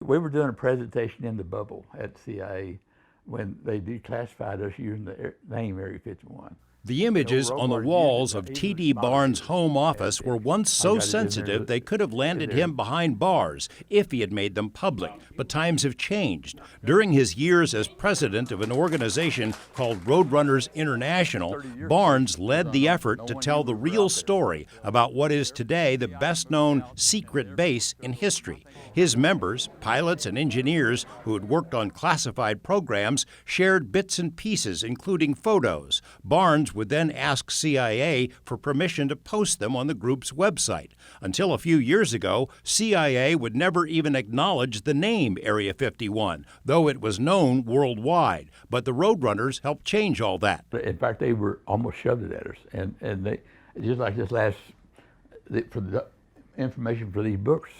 We were doing a presentation in the bubble at CIA when they declassified us using the name Area 51. The images on the walls of T.D. Barnes' home office were once so sensitive they could have landed him behind bars if he had made them public. But times have changed. During his years as president of an organization called Roadrunners International, Barnes led the effort to tell the real story about what is today the best-known secret base in history. His members, pilots and engineers who had worked on classified programs, shared bits and pieces, including photos. Barnes would then ask CIA for permission to post them on the group's website. Until a few years ago, CIA would never even acknowledge the name Area 51, though it was known worldwide. But the Roadrunners helped change all that. In fact, they were almost shoved it at us. And they, just like this last, for the information for these books,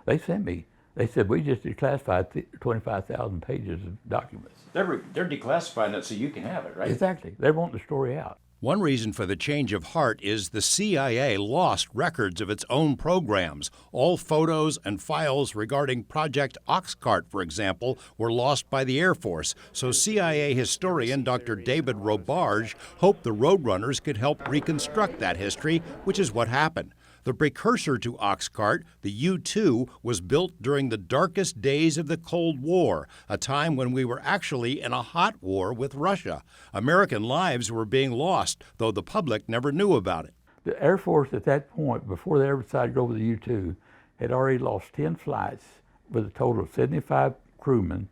they sent me. They said, we just declassified 25,000 pages of documents. They're declassifying it so you can have it, right? Exactly. They want the story out. One reason for the change of heart is the CIA lost records of its own programs. All photos and files regarding Project Oxcart, for example, were lost by the Air Force. So CIA historian Dr. David Robarge hoped the Roadrunners could help reconstruct that history, which is what happened. The precursor to Oxcart, the U-2, was built during the darkest days of the Cold War, a time when we were actually in a hot war with Russia. American lives were being lost, though the public never knew about it. The Air Force at that point, before they ever decided to go with the U-2, had already lost 10 flights with a total of 75 crewmen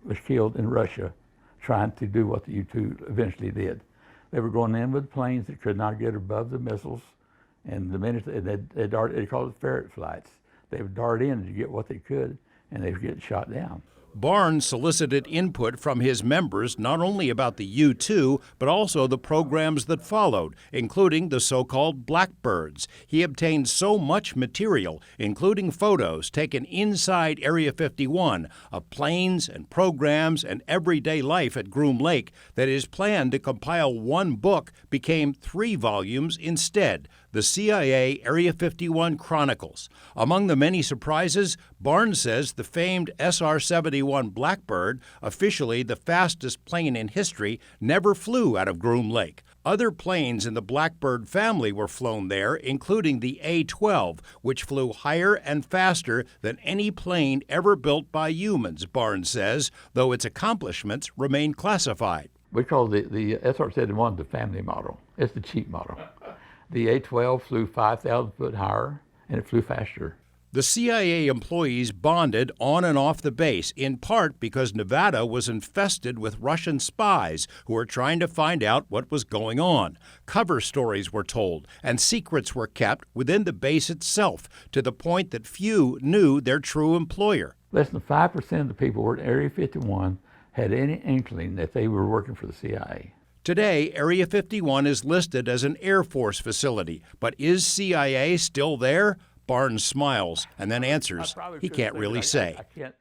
was killed in Russia trying to do what the U-2 eventually did. They were going in with planes that could not get above the missiles. And the minute they called it ferret flights. They would dart in to get what they could, and they would get shot down. Barnes solicited input from his members not only about the U-2, but also the programs that followed, including the so-called Blackbirds. He obtained so much material, including photos taken inside Area 51 of planes and programs and everyday life at Groom Lake, that his plan to compile one book became 3 volumes instead. The CIA Area 51 Chronicles. Among the many surprises, Barnes says the famed SR-71 Blackbird, officially the fastest plane in history, never flew out of Groom Lake. Other planes in the Blackbird family were flown there, including the A-12, which flew higher and faster than any plane ever built by humans, Barnes says, though its accomplishments remain classified. We call the SR-71 the family model. It's the cheap model. The A-12 flew 5,000 foot higher, and it flew faster. The CIA employees bonded on and off the base, in part because Nevada was infested with Russian spies who were trying to find out what was going on. Cover stories were told, and secrets were kept within the base itself, to the point that few knew their true employer. Less than 5% of the people working at Area 51 had any inkling that they were working for the CIA. Today, Area 51 is listed as an Air Force facility, but is CIA still there? Barnes smiles and then answers he can't really say. I can't